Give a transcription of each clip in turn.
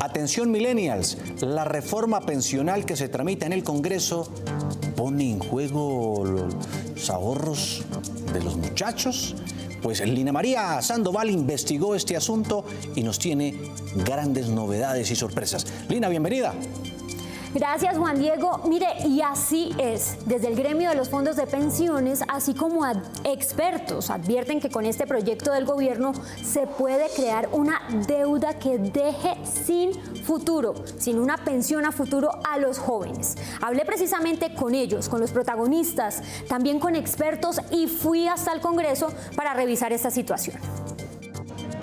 Atención millennials, la reforma pensional que se tramita en el Congreso pone en juego los ahorros de los muchachos. Pues Lina María Sandoval investigó este asunto y nos tiene grandes novedades y sorpresas. Lina, bienvenida. Gracias, Juan Diego. Mire, y así es. Desde el gremio de los fondos de pensiones, así como expertos, advierten que con este proyecto del gobierno se puede crear una deuda que deje sin futuro, sin una pensión a futuro a los jóvenes. Hablé precisamente con ellos, con los protagonistas, también con expertos y fui hasta el Congreso para revisar esta situación.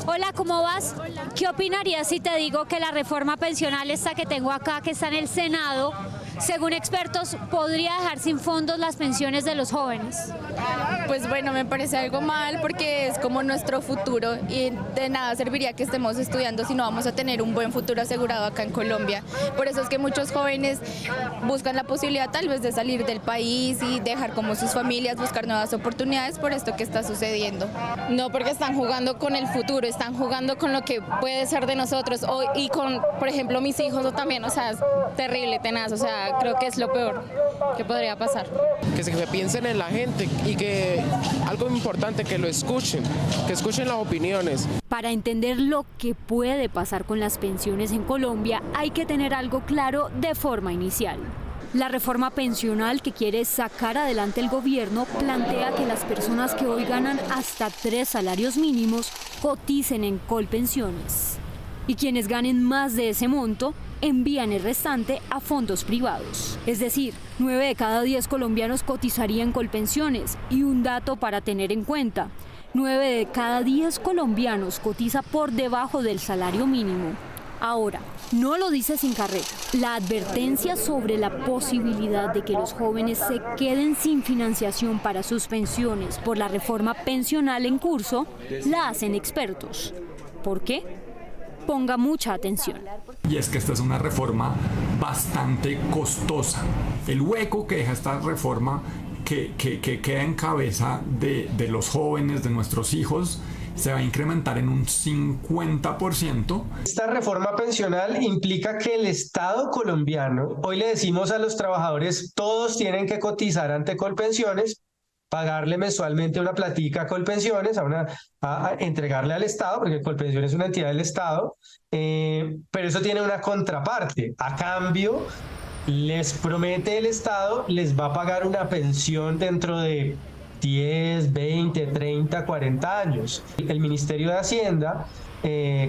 Hola, ¿cómo vas? Hola. ¿Qué opinarías si te digo que la reforma pensional esta que tengo acá, que está en el Senado, según expertos, podría dejar sin fondos las pensiones de los jóvenes? Pues bueno, me parece algo mal porque es como nuestro futuro y de nada serviría que estemos estudiando si no vamos a tener un buen futuro asegurado acá en Colombia. Por eso es que muchos jóvenes buscan la posibilidad tal vez de salir del país y dejar como sus familias, buscar nuevas oportunidades por esto que está sucediendo. No, porque están jugando con el futuro, están jugando con lo que puede ser de nosotros y con, por ejemplo, mis hijos también, o sea, es terrible, tenaz, o sea, creo que es lo peor que podría pasar. Que se piensen en la gente y que algo importante, que lo escuchen, que escuchen las opiniones. Para entender lo que puede pasar con las pensiones en Colombia, hay que tener algo claro de forma inicial. La reforma pensional que quiere sacar adelante el gobierno plantea que las personas que hoy ganan hasta 3 salarios mínimos coticen en Colpensiones. Y quienes ganen más de ese monto envían el restante a fondos privados. Es decir, 9 de cada 10 colombianos cotizarían Colpensiones. Y un dato para tener en cuenta, 9 de cada 10 colombianos cotiza por debajo del salario mínimo. Ahora, no lo dice sin carrera. La advertencia sobre la posibilidad de que los jóvenes se queden sin financiación para sus pensiones por la reforma pensional en curso, la hacen expertos. ¿Por qué? Ponga mucha atención. Y es que esta es una reforma bastante costosa. El hueco que deja esta reforma que queda en cabeza de los jóvenes, de nuestros hijos, se va a incrementar en un 50%. Esta reforma pensional implica que el Estado colombiano, hoy le decimos a los trabajadores, todos tienen que cotizar ante Colpensiones, pagarle mensualmente una platica a Colpensiones, a entregarle al Estado, porque Colpensiones es una entidad del Estado, pero eso tiene una contraparte. A cambio, les promete el Estado, les va a pagar una pensión dentro de 10, 20, 30, 40 años. El Ministerio de Hacienda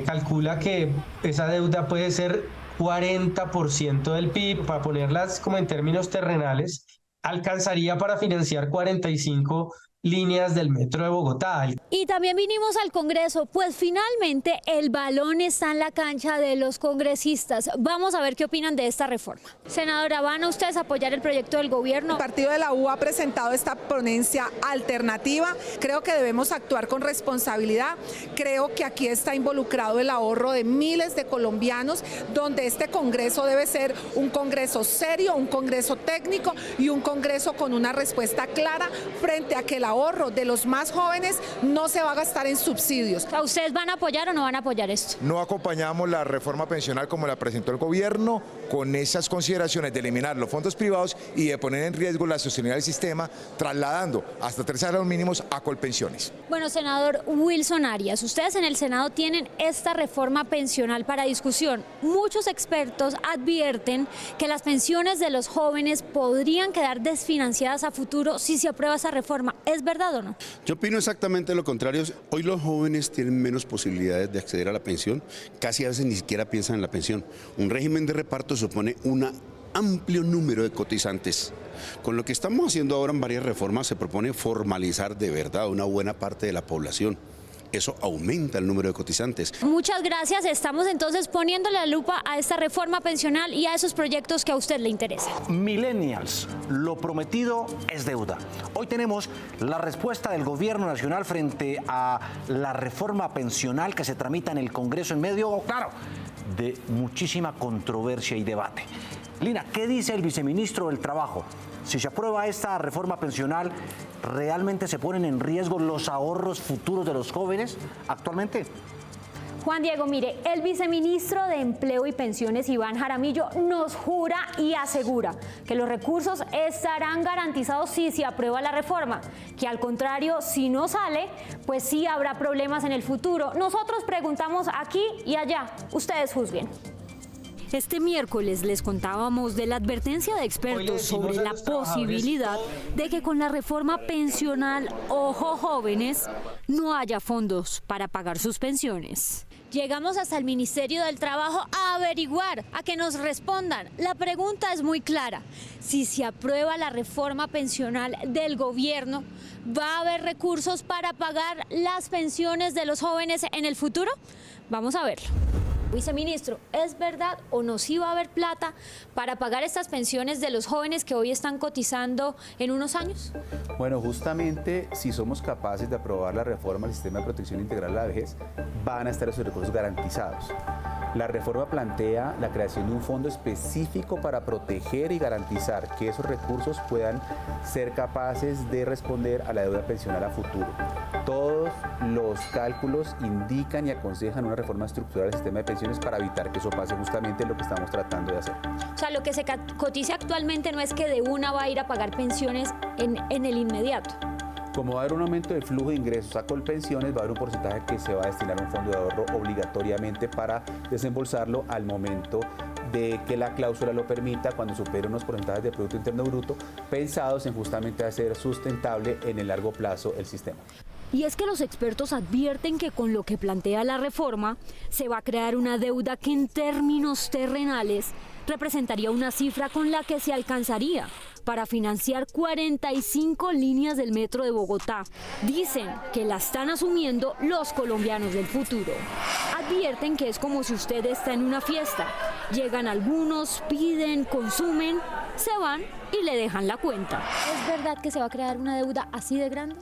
calcula que esa deuda puede ser 40% del PIB, para ponerlas como en términos terrenales, alcanzaría para financiar 45 líneas del metro de Bogotá. Y también vinimos al Congreso, pues finalmente el balón está en la cancha de los congresistas. Vamos a ver qué opinan de esta reforma. Senadora, ¿van a ustedes a apoyar el proyecto del gobierno? El partido de la U ha presentado esta ponencia alternativa. Creo que debemos actuar con responsabilidad. Creo que aquí está involucrado el ahorro de miles de colombianos, donde este Congreso debe ser un Congreso serio, un Congreso técnico y un Congreso con una respuesta clara frente a que el ahorro de los más jóvenes no se va a gastar en subsidios. ¿Ustedes van a apoyar o no van a apoyar esto? No acompañamos la reforma pensional como la presentó el gobierno, con esas consideraciones de eliminar los fondos privados y de poner en riesgo la sostenibilidad del sistema, trasladando hasta 3 salarios mínimos a Colpensiones. Bueno, senador Wilson Arias, ustedes en el Senado tienen esta reforma pensional para discusión. Muchos expertos advierten que las pensiones de los jóvenes podrían quedar desfinanciadas a futuro si se aprueba esa reforma. ¿Es verdad o no? Yo opino exactamente lo contrario. Hoy los jóvenes tienen menos posibilidades de acceder a la pensión, casi a veces ni siquiera piensan en la pensión. Un régimen de reparto supone un amplio número de cotizantes. Con lo que estamos haciendo ahora en varias reformas se propone formalizar de verdad una buena parte de la población. Eso aumenta el número de cotizantes. Muchas gracias. Estamos entonces poniendo la lupa a esta reforma pensional y a esos proyectos que a usted le interesan. Millennials, lo prometido es deuda. Hoy tenemos la respuesta del gobierno nacional frente a la reforma pensional que se tramita en el Congreso en medio, claro, de muchísima controversia y debate. Lina, ¿qué dice el viceministro del Trabajo? Si se aprueba esta reforma pensional, ¿realmente se ponen en riesgo los ahorros futuros de los jóvenes actualmente? Juan Diego, mire, el viceministro de Empleo y Pensiones, Iván Jaramillo, nos jura y asegura que los recursos estarán garantizados si se aprueba la reforma, que al contrario, si no sale, pues sí habrá problemas en el futuro. Nosotros preguntamos aquí y allá, ustedes juzguen. Este miércoles les contábamos de la advertencia de expertos sobre la posibilidad de que con la reforma pensional, ojo jóvenes, no haya fondos para pagar sus pensiones. Llegamos hasta el Ministerio del Trabajo a averiguar, a que nos respondan. La pregunta es muy clara. Si se aprueba la reforma pensional del gobierno, ¿va a haber recursos para pagar las pensiones de los jóvenes en el futuro? Vamos a verlo. Viceministro, ¿es verdad o no si va a haber plata para pagar estas pensiones de los jóvenes que hoy están cotizando en unos años? Bueno, justamente si somos capaces de aprobar la reforma al sistema de protección integral de la vejez, van a estar esos recursos garantizados. La reforma plantea la creación de un fondo específico para proteger y garantizar que esos recursos puedan ser capaces de responder a la deuda pensional a futuro. Todos los cálculos indican y aconsejan una reforma estructural del sistema de pensiones para evitar que eso pase, justamente lo que estamos tratando de hacer. O sea, lo que se cotiza actualmente no es que de una va a ir a pagar pensiones en el inmediato. Como va a haber un aumento de flujo de ingresos a Colpensiones, va a haber un porcentaje que se va a destinar a un fondo de ahorro obligatoriamente para desembolsarlo al momento de que la cláusula lo permita, cuando supere unos porcentajes de Producto Interno Bruto, pensados en justamente hacer sustentable en el largo plazo el sistema. Y es que los expertos advierten que con lo que plantea la reforma se va a crear una deuda que en términos terrenales representaría una cifra con la que se alcanzaría para financiar 45 líneas del metro de Bogotá. Dicen que la están asumiendo los colombianos del futuro. Advierten que es como si usted está en una fiesta. Llegan algunos, piden, consumen, se van y le dejan la cuenta. ¿Es verdad que se va a crear una deuda así de grande?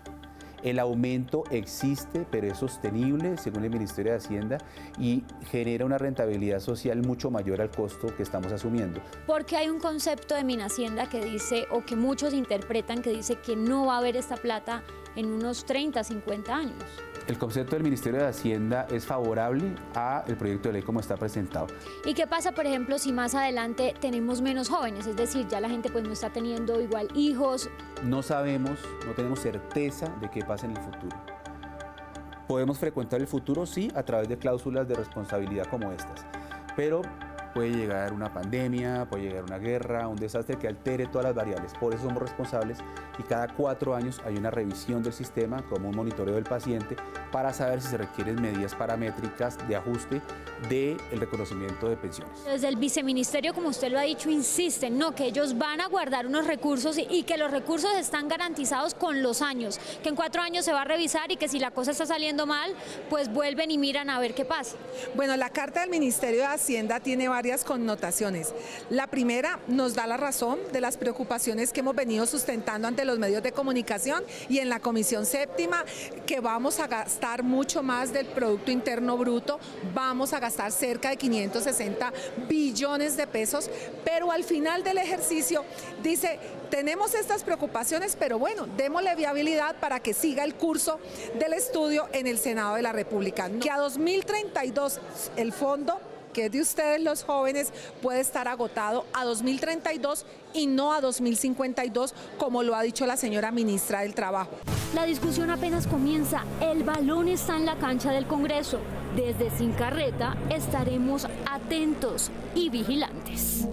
El aumento existe, pero es sostenible, según el Ministerio de Hacienda, y genera una rentabilidad social mucho mayor al costo que estamos asumiendo. Porque hay un concepto de Minhacienda que dice, o que muchos interpretan, que dice que no va a haber esta plata en unos 30, 50 años. El concepto del Ministerio de Hacienda es favorable al proyecto de ley como está presentado. ¿Y qué pasa, por ejemplo, si más adelante tenemos menos jóvenes? Es decir, ya la gente pues no está teniendo igual hijos. No sabemos, no tenemos certeza de qué pasa en el futuro. Podemos frecuentar el futuro, sí, a través de cláusulas de responsabilidad como estas, pero puede llegar una pandemia, puede llegar una guerra, un desastre que altere todas las variables. Por eso somos responsables y cada 4 años hay una revisión del sistema, como un monitoreo del paciente, para saber si se requieren medidas paramétricas de ajuste del reconocimiento de pensiones. Desde el viceministerio, como usted lo ha dicho, insisten, no, que ellos van a guardar unos recursos y que los recursos están garantizados con los años, que en 4 años se va a revisar y que si la cosa está saliendo mal, pues vuelven y miran a ver qué pasa. Bueno, la carta del Ministerio de Hacienda tiene varias connotaciones. La primera nos da la razón de las preocupaciones que hemos venido sustentando ante los medios de comunicación y en la Comisión Séptima, que vamos a gastar mucho más del Producto Interno Bruto, vamos a gastar cerca de 560 billones de pesos, pero al final del ejercicio dice, tenemos estas preocupaciones, pero bueno, démosle viabilidad para que siga el curso del estudio en el Senado de la República, que a 2032 el fondo que es de ustedes los jóvenes puede estar agotado a 2032 y no a 2052, como lo ha dicho la señora ministra del Trabajo. La discusión apenas comienza, el balón está en la cancha del Congreso. Desde Sin Carreta estaremos atentos y vigilantes.